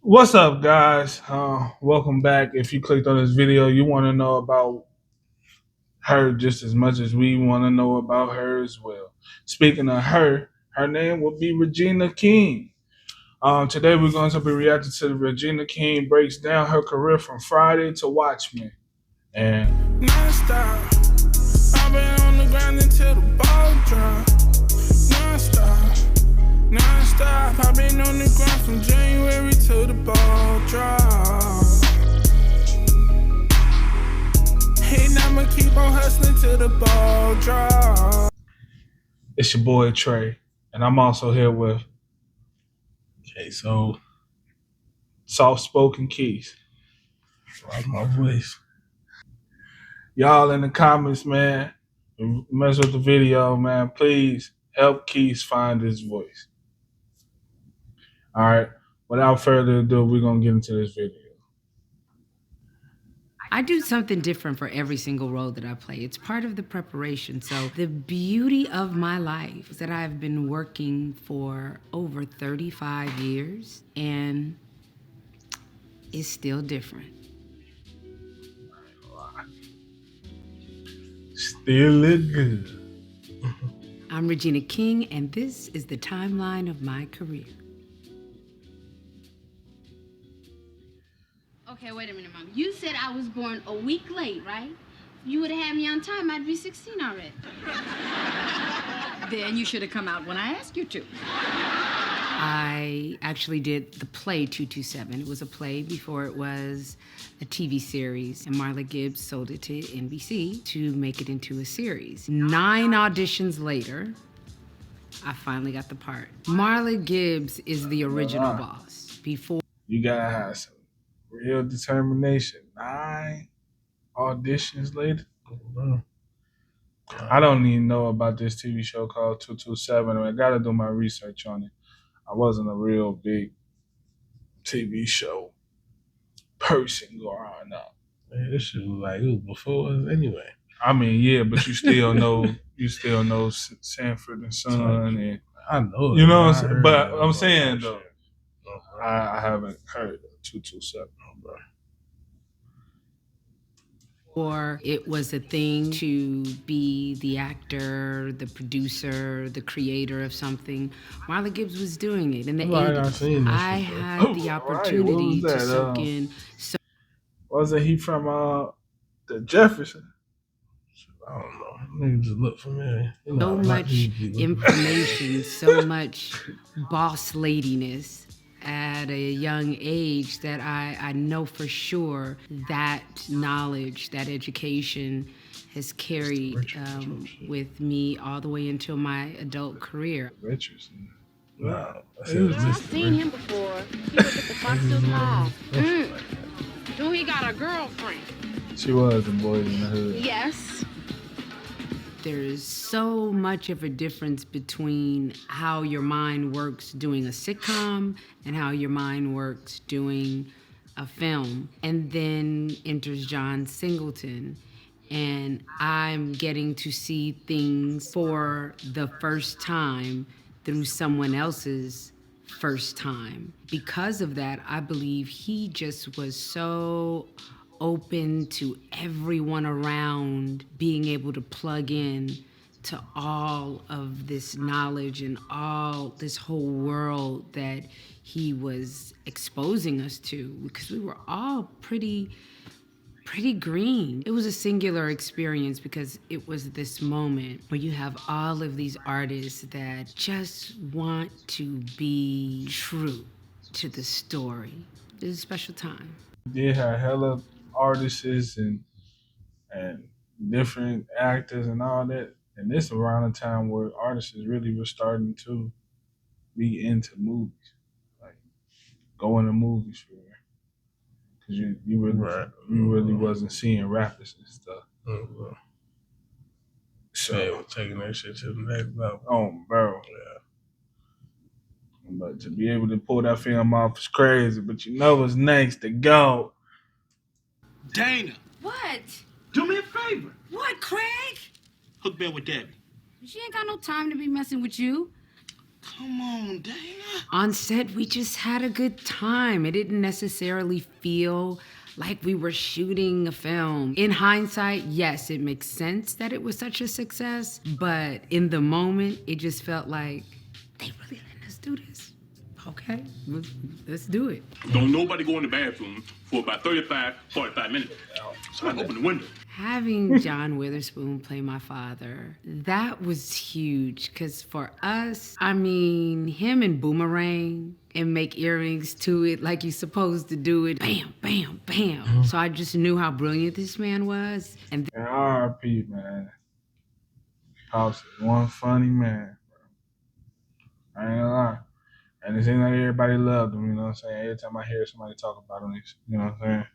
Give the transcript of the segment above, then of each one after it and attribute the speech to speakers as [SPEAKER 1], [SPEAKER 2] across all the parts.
[SPEAKER 1] What's up, guys? Welcome back. If you clicked on this video, you want to know about her just as much as we want to know about her as well. Speaking of her, her name will be Regina King. Today we're going to be reacting to the Regina King breaks down her career from Friday to Watchmen. And non-stop, I've been on the ground until the ball drop. Non-stop, I've been on the ground from January till the ball drop. Hey, now I'ma keep on hustling till the ball drop. It's your boy Trey, and I'm also here with
[SPEAKER 2] so
[SPEAKER 1] Soft Spoken Keys.
[SPEAKER 2] like my voice.
[SPEAKER 1] Y'all in the comments, man, mess with the video, man. Please help Keys find his voice. All right. Without further ado, we're gonna get into this video.
[SPEAKER 3] I do something different for every single role that I play. It's part of the preparation. So the beauty of my life is that I've been working for over 35 years and it's still different.
[SPEAKER 1] Still look good.
[SPEAKER 3] I'm Regina King, and this is the timeline of my career.
[SPEAKER 4] Okay, wait a minute, Mom. You said I was born a week late, right? You would have had me on time. I'd be 16 already.
[SPEAKER 5] Then you should have come out when I asked you to.
[SPEAKER 3] I actually did the play 227. It was a play before it was a TV series, and Marla Gibbs sold it to NBC to make it into a series. 9 auditions later, I finally got the part. Marla Gibbs is the original boss. Before
[SPEAKER 1] You gotta have some real determination. 9 auditions later. I don't even know about this TV show called 227. I gotta do my research on it. I wasn't a real big TV show person growing up.
[SPEAKER 2] Man, this shit was like it was before us anyway.
[SPEAKER 1] I mean, yeah, but you still know Sanford and Son, and
[SPEAKER 2] I know.
[SPEAKER 1] you know what I'm saying? But I'm saying though,
[SPEAKER 2] Oh,
[SPEAKER 1] I haven't heard of 227, bro.
[SPEAKER 3] Or it was a thing to be the actor, the producer, the creator of something. Marla Gibbs was doing it in the
[SPEAKER 2] Right, I
[SPEAKER 3] 80s.
[SPEAKER 2] seen this
[SPEAKER 3] I
[SPEAKER 2] before.
[SPEAKER 3] had the opportunity
[SPEAKER 1] What was
[SPEAKER 3] to
[SPEAKER 1] that?
[SPEAKER 3] soak in so
[SPEAKER 1] Wasn't he from the Jefferson?
[SPEAKER 2] I don't know. Nigga just look familiar. You know,
[SPEAKER 3] much information, so much boss ladiness at a young age that I know for sure that knowledge, that education has carried with me all the way until my adult career.
[SPEAKER 1] Richardson.
[SPEAKER 2] Wow.
[SPEAKER 4] I've seen him before. He was at the Fox Hills High. Do he got a girlfriend?
[SPEAKER 1] She was in Boys in the Hood.
[SPEAKER 4] Yes.
[SPEAKER 3] There's so much of a difference between how your mind works doing a sitcom and how your mind works doing a film. And then enters John Singleton, and I'm getting to see things for the first time through someone else's first time. Because of that, I believe he just was so open to everyone around being able to plug in to all of this knowledge and all this whole world that he was exposing us to, because we were all pretty green. It was a singular experience because it was this moment where you have all of these artists that just want to be true to the story. It was a special time.
[SPEAKER 1] Did have hella artists and different actors and all that. And this around the time where artists really were starting to be into movies, like going to movies for real. Cause you really wasn't seeing rappers and stuff.
[SPEAKER 2] So they were taking that shit to the next level.
[SPEAKER 1] Oh, bro.
[SPEAKER 2] Yeah.
[SPEAKER 1] But to be able to pull that film off is crazy. But you know what's next to go.
[SPEAKER 6] Dana,
[SPEAKER 4] What?
[SPEAKER 6] do me a favor.
[SPEAKER 4] What, Craig?
[SPEAKER 6] Hook me up with Debbie.
[SPEAKER 4] She ain't got no time to be messing with you.
[SPEAKER 6] Come on, Dana.
[SPEAKER 3] On set, we just had a good time. It didn't necessarily feel like we were shooting a film. In hindsight, yes, it makes sense that it was such a success, but in the moment, it just felt like, they really letting us do this. Okay, let's do it.
[SPEAKER 7] Don't nobody go in the bathroom for about 45 minutes. So I open the window.
[SPEAKER 3] Having John Witherspoon play my father, that was huge. Because for us, I mean, him and Boomerang and make earrings to it like you're supposed to do it. Bam, bam, bam. So I just knew how brilliant this man was. And
[SPEAKER 1] R.I.P. man. Pops is one funny man, bro. I ain't gonna lie. And it seems like everybody loved him, you know what I'm saying? Every time I hear somebody talk about him, you know what I'm saying?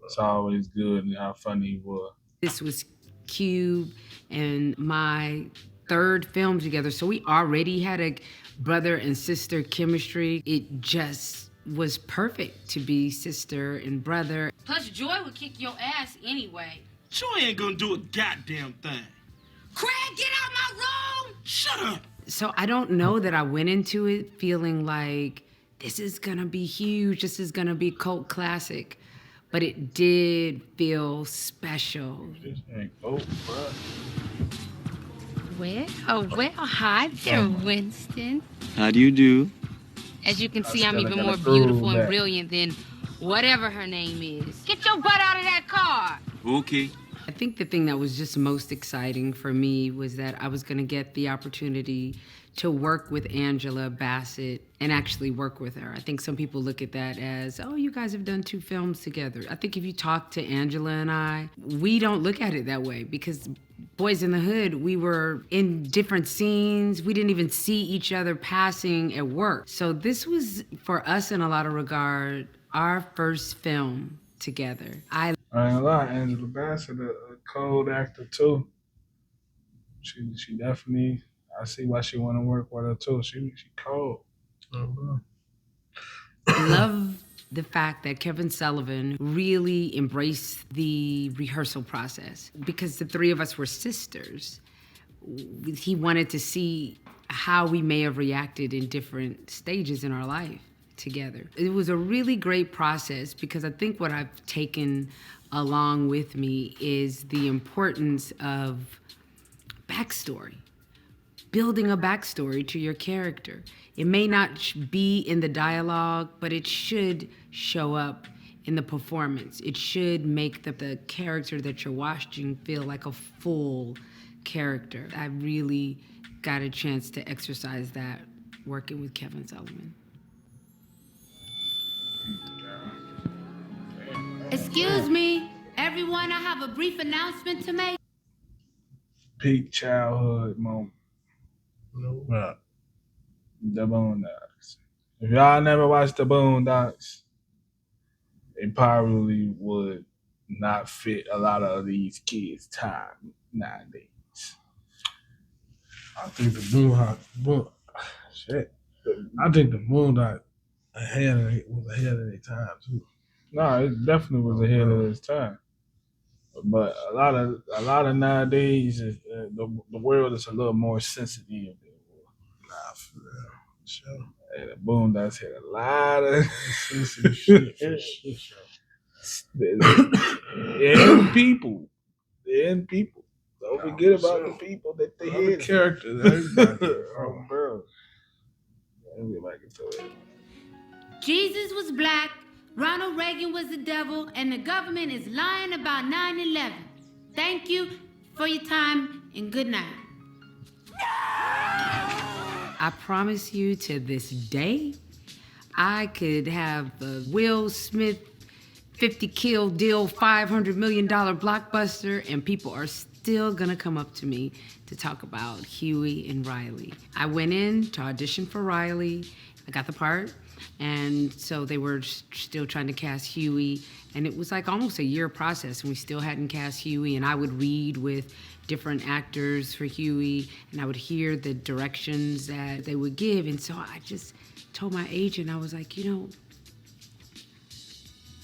[SPEAKER 1] It's always good and how funny he was.
[SPEAKER 3] This was Cube and my third film together. So we already had a brother and sister chemistry. It just was perfect to be sister and brother.
[SPEAKER 4] Plus, Joy would kick your ass anyway.
[SPEAKER 6] Joy ain't gonna do a goddamn thing.
[SPEAKER 4] Craig, get out my room!
[SPEAKER 6] Shut up.
[SPEAKER 3] So I don't know that I went into it feeling like this is gonna be huge, this is gonna be a cult classic. But it did feel special.
[SPEAKER 1] This ain't dope, bro.
[SPEAKER 4] Well, hi there, Winston.
[SPEAKER 8] How do you do?
[SPEAKER 4] As you can see, I'm
[SPEAKER 1] gotta
[SPEAKER 4] even more
[SPEAKER 1] prove
[SPEAKER 4] beautiful and
[SPEAKER 1] that.
[SPEAKER 4] brilliant than whatever her name is. Get your butt out of that car!
[SPEAKER 8] Okay.
[SPEAKER 3] I think the thing that was just most exciting for me was that I was gonna get the opportunity to work with Angela Bassett and actually work with her. I think some people look at that as, oh, you guys have done 2 films together. I think if you talk to Angela and I, we don't look at it that way because Boys in the Hood, we were in different scenes. We didn't even see each other passing at work. So this was, for us in a lot of regard, our first film together. I
[SPEAKER 1] ain't gonna lie, Angela Bassett, a cold actor too. She definitely, I see why she want to work with her too. She cold.
[SPEAKER 3] love the fact that Kevin Sullivan really embraced the rehearsal process because the 3 of us were sisters. He wanted to see how we may have reacted in different stages in our life together. It was a really great process because I think what I've taken along with me is the importance of backstory. Building a backstory to your character. It may not be in the dialogue, but it should show up in the performance. It should make the character that you're watching feel like a full character. I really got a chance to exercise that working with Kevin Sullivan.
[SPEAKER 4] Excuse me, everyone, I have a brief announcement to make.
[SPEAKER 1] Peak childhood moment.
[SPEAKER 2] No doubt.
[SPEAKER 1] The Boondocks. If y'all never watched the Boondocks, it probably would not fit a lot of these kids' time nowadays.
[SPEAKER 2] I think the I think the Moondog was ahead of their time too.
[SPEAKER 1] No, it definitely was ahead of its time. But a lot of nowadays, the world is a little more sensitive.
[SPEAKER 2] Nah, for real. Sure.
[SPEAKER 1] And the Boondocks had a lot of
[SPEAKER 2] Sensitive shit. For sure.
[SPEAKER 1] and people. Don't forget about the people that they
[SPEAKER 2] All the
[SPEAKER 1] had.
[SPEAKER 2] characters, everybody.
[SPEAKER 1] Oh, bro. Let me get back into it.
[SPEAKER 4] Jesus was black, Ronald Reagan was the devil, and the government is lying about 9/11. Thank you for your time and good night.
[SPEAKER 3] I promise you to this day, I could have the Will Smith 50 kill deal, $500 million blockbuster, and people are still gonna come up to me to talk about Huey and Riley. I went in to audition for Riley, I got the part, and so they were still trying to cast Huey, and it was like almost a year process, and we still hadn't cast Huey, and I would read with different actors for Huey, and I would hear the directions that they would give, and so I just told my agent, I was like,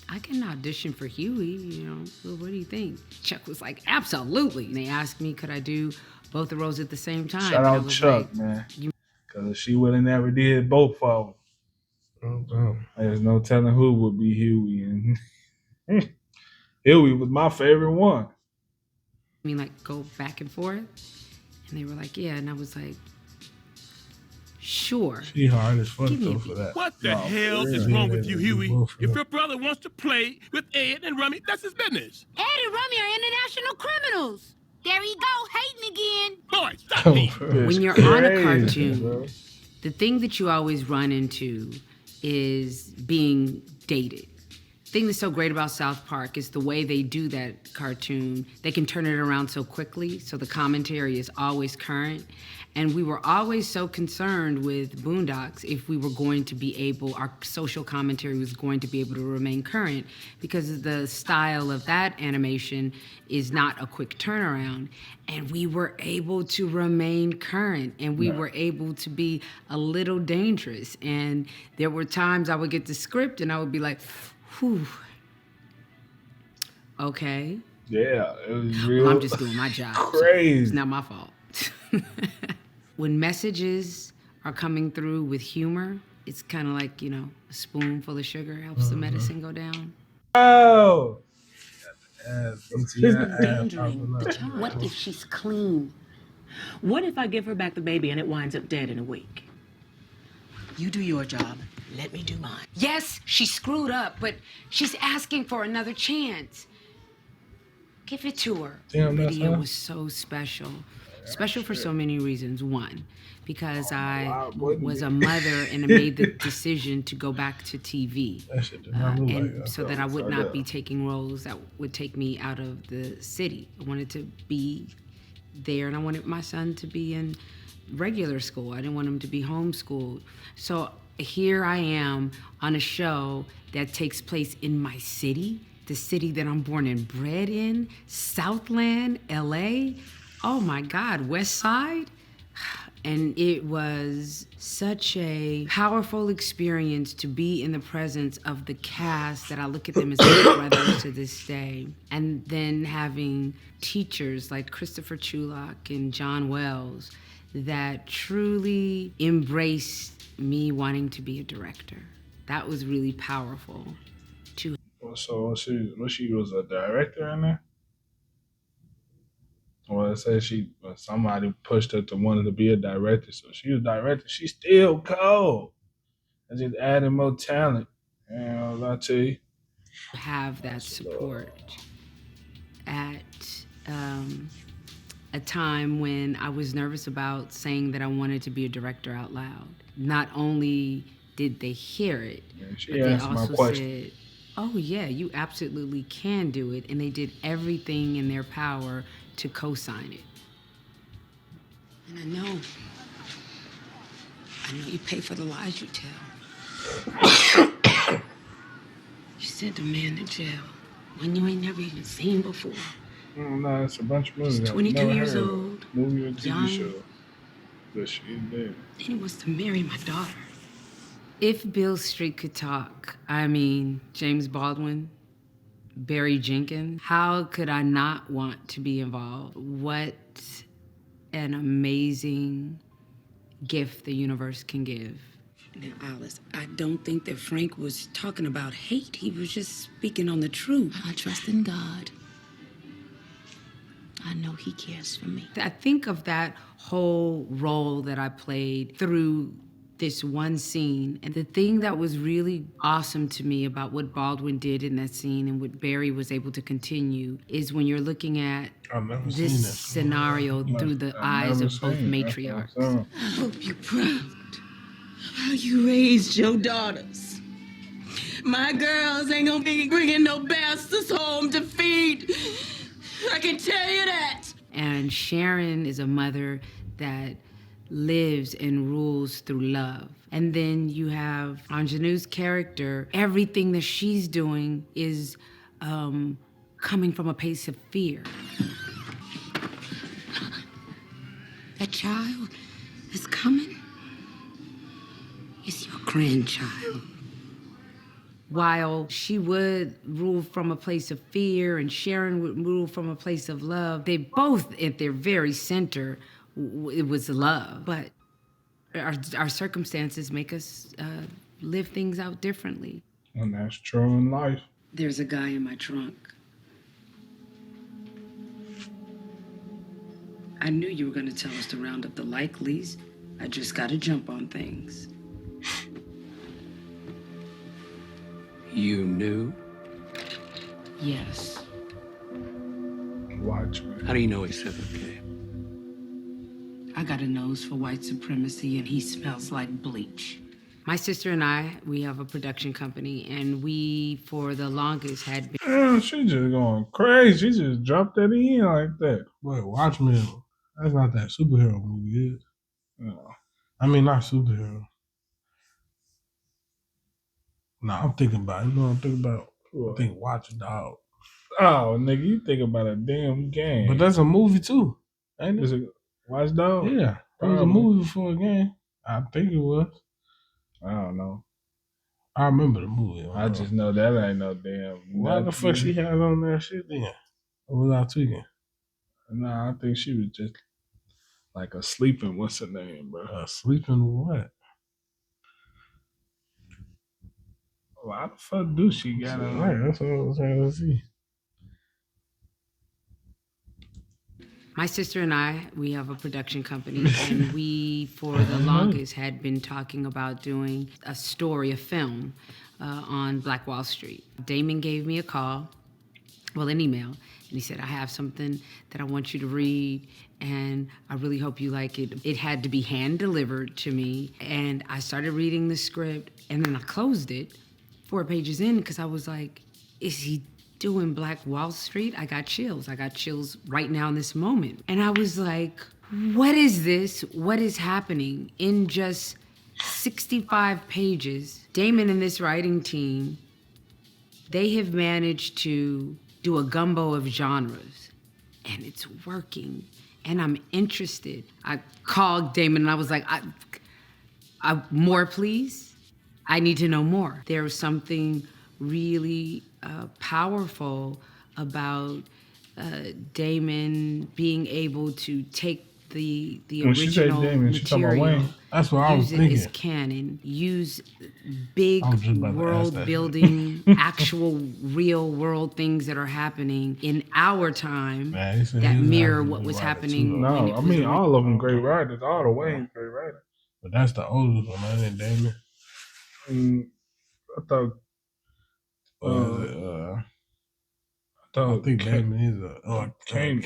[SPEAKER 3] I can audition for Huey, well, what do you think? Chuck was like, absolutely. And they asked me, could I do both the roles at the same time?
[SPEAKER 1] Shout
[SPEAKER 3] And I
[SPEAKER 1] out
[SPEAKER 3] was
[SPEAKER 1] Chuck,
[SPEAKER 3] like,
[SPEAKER 1] man. Because She would have never did both of them. There's no telling who would be Huey. And Huey was my favorite one.
[SPEAKER 3] I mean, like, go back and forth. And they were like, yeah. And I was like, sure.
[SPEAKER 2] She hard as fuck
[SPEAKER 3] Give me
[SPEAKER 2] though
[SPEAKER 3] a
[SPEAKER 2] for that.
[SPEAKER 6] What the
[SPEAKER 1] No,
[SPEAKER 6] hell
[SPEAKER 1] for
[SPEAKER 6] is
[SPEAKER 1] real.
[SPEAKER 6] wrong with you, Huey?
[SPEAKER 2] Both of
[SPEAKER 6] If
[SPEAKER 2] them.
[SPEAKER 6] your brother wants to play with Ed and Rummy, that's his business.
[SPEAKER 4] Ed and Rummy are international criminals. There he go, hating again.
[SPEAKER 6] Boy, stop me.
[SPEAKER 3] When you're
[SPEAKER 1] It's
[SPEAKER 3] on a
[SPEAKER 1] crazy,
[SPEAKER 3] cartoon,
[SPEAKER 1] bro.
[SPEAKER 3] the thing that you always run into is being dated. The thing that's so great about South Park is the way they do that cartoon. They can turn it around so quickly, so the commentary is always current. And we were always so concerned with Boondocks if we were going to be able, our social commentary was going to be able to remain current, because the style of that animation is not a quick turnaround. And we were able to remain current, and we were able to be a little dangerous. And there were times I would get the script and I would be like, whew, okay.
[SPEAKER 1] Yeah, it was real.
[SPEAKER 3] Well, I'm just doing my job. so
[SPEAKER 1] Crazy.
[SPEAKER 3] It's not my fault. When messages are coming through with humor, it's kind of like, a spoonful of sugar helps the medicine go down.
[SPEAKER 1] Oh,
[SPEAKER 5] What if she's clean? What if I give her back the baby and it winds up dead in a week? You do your job. Let me do mine.
[SPEAKER 3] Yes, she screwed up, but she's asking for another chance. Give it to her.
[SPEAKER 1] Damn,
[SPEAKER 3] the
[SPEAKER 1] that's
[SPEAKER 3] video
[SPEAKER 1] her.
[SPEAKER 3] was so special. Special for so many reasons. One, because I
[SPEAKER 1] wow, wouldn't
[SPEAKER 3] was
[SPEAKER 1] it?
[SPEAKER 3] a mother and I made the decision to go back to TV.
[SPEAKER 2] That shit did not look like
[SPEAKER 3] And
[SPEAKER 2] that.
[SPEAKER 3] so that I would not be taking roles that would take me out of the city. I wanted to be there, and I wanted my son to be in regular school. I didn't want him to be homeschooled. So here I am on a show that takes place in my city, the city that I'm born and bred in, Southland, LA. Oh my God, West Side. And it was such a powerful experience to be in the presence of the cast that I look at them as my brothers to this day. And then having teachers like Christopher Chulak and John Wells that truly embraced me wanting to be a director. That was really powerful.
[SPEAKER 1] so she was a director in there? Well, it says somebody pushed her to wanting to be a director, so she was director. She's still cold. I just added more talent. I tell you.
[SPEAKER 3] Have that support at a time when I was nervous about saying that I wanted to be a director out loud. Not only did they hear it,
[SPEAKER 1] She
[SPEAKER 3] but they
[SPEAKER 1] asked my
[SPEAKER 3] also
[SPEAKER 1] question.
[SPEAKER 3] said, oh yeah, you absolutely can do it. And they did everything in their power to co-sign it. And I know you pay for the lies you tell. You sent a man to jail when you ain't never even seen before.
[SPEAKER 1] No, it's a bunch of movies.
[SPEAKER 3] He's
[SPEAKER 1] I've
[SPEAKER 3] 22
[SPEAKER 1] never
[SPEAKER 3] years
[SPEAKER 1] heard of.
[SPEAKER 3] old,
[SPEAKER 1] Movie or TV
[SPEAKER 3] young.
[SPEAKER 1] show. But she did.
[SPEAKER 3] And he wants to marry my daughter. If Beale Street could talk, I mean, James Baldwin, Barry Jenkins, how could I not want to be involved? What an amazing gift the universe can give. Now, Alice, I don't think that Frank was talking about hate. He was just speaking on the truth.
[SPEAKER 4] I trust in God. I know he cares for me.
[SPEAKER 3] I think of that whole role that I played through this one scene. And the thing that was really awesome to me about what Baldwin did in that scene and what Barry was able to continue is when you're looking at
[SPEAKER 2] I've never seen
[SPEAKER 3] this
[SPEAKER 2] this.
[SPEAKER 3] scenario through the eyes
[SPEAKER 1] Never
[SPEAKER 3] of both
[SPEAKER 1] seen it.
[SPEAKER 3] matriarchs.
[SPEAKER 5] I hope you're proud how you raised your daughters. My girls ain't gonna be bringing no bastards home to feed. I can tell you that.
[SPEAKER 3] And Sharon is a mother that lives and rules through love. And then you have Ingenue's character. Everything that she's doing is coming from a place of fear. That child is coming. It's your grandchild. While she would rule from a place of fear and Sharon would rule from a place of love, they both, at their very center, it was love. But our circumstances make us live things out differently.
[SPEAKER 1] And that's true in life.
[SPEAKER 3] There's a guy in my trunk. I knew you were going to tell us to round up the likelies. I just got to jump on things.
[SPEAKER 8] You knew?
[SPEAKER 3] Yes.
[SPEAKER 1] Watch me.
[SPEAKER 8] How do you know he's 7K?
[SPEAKER 3] I got a nose for white supremacy, and he smells like bleach. My sister and I, we have a production company, and we, for the longest, had been...
[SPEAKER 1] Damn, she just going crazy. She just dropped that in like that.
[SPEAKER 2] But Watchmen, that's not that superhero movie, is it?
[SPEAKER 1] No.
[SPEAKER 2] I mean, not superhero. Nah, I'm thinking about, you know what I'm thinking about? I think Watchdog.
[SPEAKER 1] Oh, nigga, you think about a damn game.
[SPEAKER 2] But that's a movie too, ain't
[SPEAKER 1] Is
[SPEAKER 2] it?
[SPEAKER 1] it Watchdog?
[SPEAKER 2] Yeah, it was a movie before a game. I think it was.
[SPEAKER 1] I don't know.
[SPEAKER 2] I remember the movie.
[SPEAKER 1] I just know that ain't no damn.
[SPEAKER 2] Why the fuck she had on that shit then? What was I tweaking?
[SPEAKER 1] Nah, I think she was just like a sleeping. What's her name, bro?
[SPEAKER 2] Sleeping what?
[SPEAKER 1] Why the fuck do she got on?
[SPEAKER 2] Right, that's what I was trying to see.
[SPEAKER 3] My sister and I, we have a production company, and we, for the longest, had been talking about doing a story, a film, on Black Wall Street. Damon gave me a call, well, an email, and he said, I have something that I want you to read, and I really hope you like it. It had to be hand-delivered to me, and I started reading the script, and then I closed it 4 pages in, because I was like, is he doing Black Wall Street? I got chills. I got chills right now in this moment. And I was like, what is this? What is happening? In just 65 pages, Damon and this writing team, they have managed to do a gumbo of genres, and it's working, and I'm interested. I called Damon and I was like, more please? I need to know more. There was something really powerful about Damon being able to take the
[SPEAKER 1] When she said
[SPEAKER 3] original
[SPEAKER 1] Damon, she talking about
[SPEAKER 3] material,
[SPEAKER 1] Wayne.
[SPEAKER 2] That's what I was
[SPEAKER 3] use it
[SPEAKER 2] thinking.
[SPEAKER 3] as canon, use big
[SPEAKER 2] I was just about to ask
[SPEAKER 3] world
[SPEAKER 2] that.
[SPEAKER 3] building, actual real world things that are happening in our time
[SPEAKER 2] Man, he said
[SPEAKER 3] that
[SPEAKER 2] he was
[SPEAKER 3] mirror
[SPEAKER 2] actually
[SPEAKER 3] what was
[SPEAKER 2] a writer,
[SPEAKER 3] happening.
[SPEAKER 2] too,
[SPEAKER 3] when it
[SPEAKER 1] No, I
[SPEAKER 3] was
[SPEAKER 1] mean
[SPEAKER 3] original.
[SPEAKER 1] all of them great writers. All the Wayne's great writers.
[SPEAKER 2] But that's the oldest one, I think Damon.
[SPEAKER 1] I thought.
[SPEAKER 2] I think Damon is
[SPEAKER 1] Kane.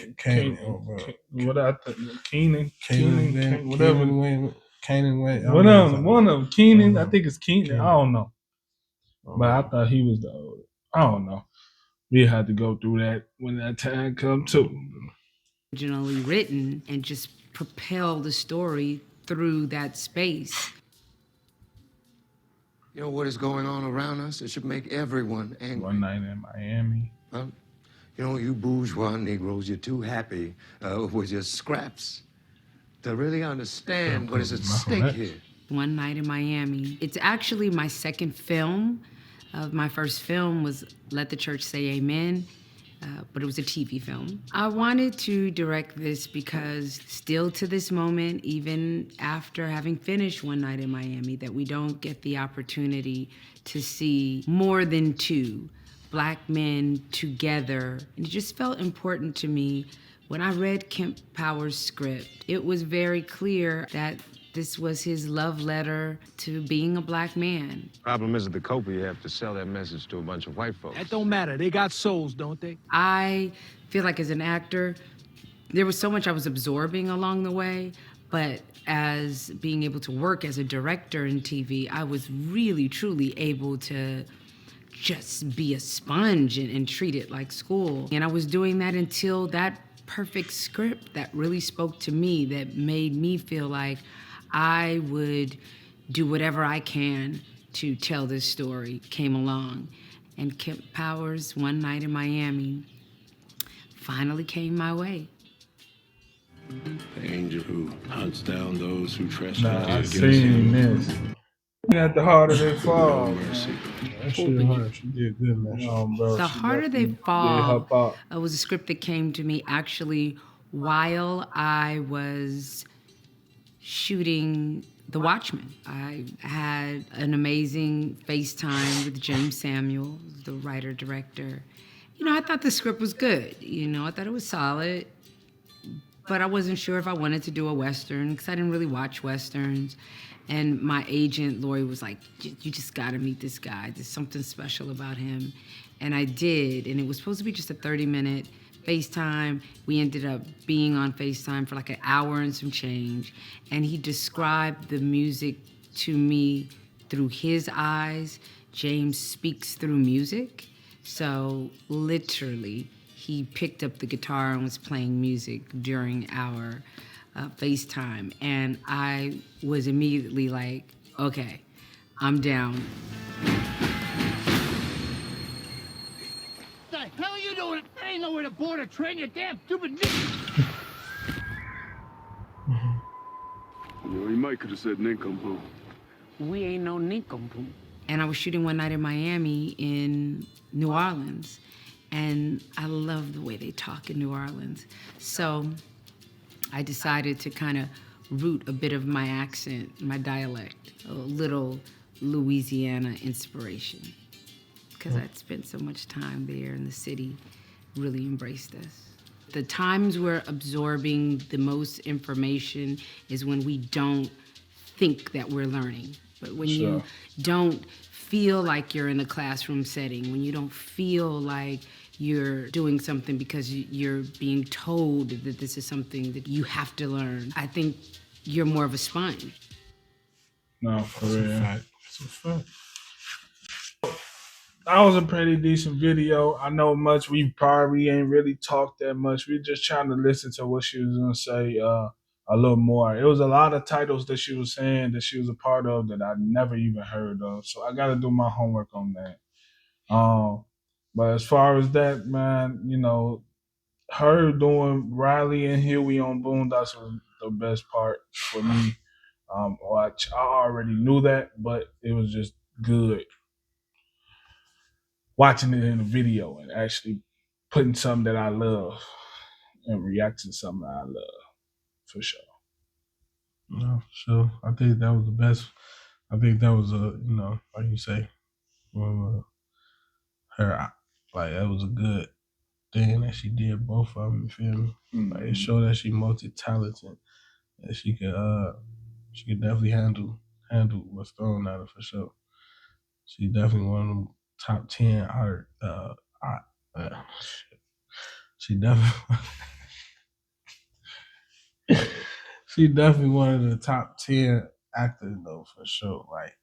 [SPEAKER 2] What I think?
[SPEAKER 1] Keenan,
[SPEAKER 2] whatever.
[SPEAKER 1] whatever.
[SPEAKER 2] Keenan,
[SPEAKER 1] One of them, Keenan. I think it's Keenan.
[SPEAKER 2] Keenan.
[SPEAKER 1] I don't know, but I thought he was the oldest. I don't know. We had to go through that when that time come too.
[SPEAKER 3] Originally written and just propel the story through that space.
[SPEAKER 9] You know what is going on around us? It should make everyone angry.
[SPEAKER 1] One night in Miami.
[SPEAKER 9] Well, you know, you bourgeois Negroes, you're too happy with your scraps to really understand what is at stake here.
[SPEAKER 3] One Night in Miami. It's actually my second film. My first film was Let the Church Say Amen, but it was a TV film. I wanted to direct this because still to this moment, even after having finished One Night in Miami, that we don't get the opportunity to see more than two Black men together. And it just felt important to me. When I read Kemp Powers' script, it was very clear that this was his love letter to being a Black man.
[SPEAKER 10] Problem is, at the Copa, you have to sell that message to a bunch of white folks.
[SPEAKER 6] That don't matter. They got souls, don't they?
[SPEAKER 3] I feel like as an actor, there was so much I was absorbing along the way, but as being able to work as a director in TV, I was really, truly able to just be a sponge and treat it like school. And I was doing that until that perfect script that really spoke to me, that made me feel like I would do whatever I can to tell this story, came along. And Kemp Powers' One Night in Miami finally came my way.
[SPEAKER 10] The angel who hunts down those who trespass
[SPEAKER 1] Nah, I
[SPEAKER 10] against
[SPEAKER 1] seen
[SPEAKER 10] him.
[SPEAKER 1] this. At the harder they fall.
[SPEAKER 10] Mercy.
[SPEAKER 2] That shit hard. She did good, man.
[SPEAKER 1] Bro,
[SPEAKER 3] The
[SPEAKER 1] she
[SPEAKER 3] Harder They
[SPEAKER 1] definitely
[SPEAKER 3] Fall
[SPEAKER 1] did her part.
[SPEAKER 3] was a script that came to me actually while I was shooting The Watchmen. I had an amazing FaceTime with James Samuel, the writer-director. You know, I thought the script was good. You know, I thought it was solid, but I wasn't sure if I wanted to do a Western because I didn't really watch Westerns. And my agent, Lori, was like, you just gotta meet this guy. There's something special about him. And I did, and it was supposed to be just a 30-minute FaceTime. We ended up being on FaceTime for like an hour and some change. And he described the music to me through his eyes. James speaks through music. So literally, he picked up the guitar and was playing music during our FaceTime. And I was immediately like, okay, I'm down.
[SPEAKER 11] What the hell are you doing? There ain't nowhere to board a train, you damn stupid nigga.
[SPEAKER 10] You know, he might could have said nincompoop.
[SPEAKER 3] We ain't no nincompoop. And I was shooting one night in Miami in New Orleans. And I love the way they talk in New Orleans. So I decided to kind of root a bit of my accent, my dialect, a little Louisiana inspiration. Because I'd spent so much time there and the city really embraced us. The times we're absorbing the most information is when we don't think that we're learning. But when you don't feel like you're in a classroom setting, when you don't feel like you're doing something because you're being told that this is something that you have to learn, I think you're more of a sponge.
[SPEAKER 1] No, for real.
[SPEAKER 2] It's a fact.
[SPEAKER 1] That was a pretty decent video. I know much. We probably ain't really talked that much. We're just trying to listen to what she was going to say a little more. It was a lot of titles that she was saying that she was a part of that I never even heard of. So I got to do my homework on that. But as far as that, man, you know, her doing Riley and Huey on Boondocks was the best part for me. I already knew that, but it was just good watching it in a video and actually putting something that I love and reacting to something that I love, for sure.
[SPEAKER 2] No, for sure. I think that was the best. I think that was a, you know, like you say, her, like, that was a good thing that she did, both of them, you feel me? Mm-hmm. Like, it showed that she multi-talented, that she could definitely handle what's thrown at her, for sure. She definitely one of them top 10 art. She definitely one of the top 10 actors though, for sure. Like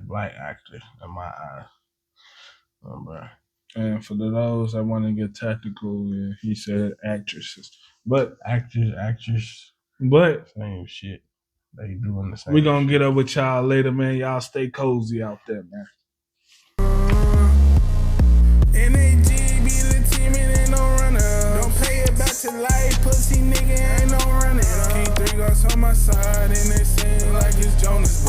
[SPEAKER 2] black actor in my eyes. Bro.
[SPEAKER 1] And for those that want to get technical, he said actresses, but
[SPEAKER 2] actress,
[SPEAKER 1] but
[SPEAKER 2] same shit. They doing the same.
[SPEAKER 1] We gonna get up with y'all later, man. Y'all stay cozy out there, man.
[SPEAKER 12] NAG be the team and ain't no runner. Don't play it back to life, pussy nigga ain't no running. King 3 guards on my side and they sing like it's Jonas.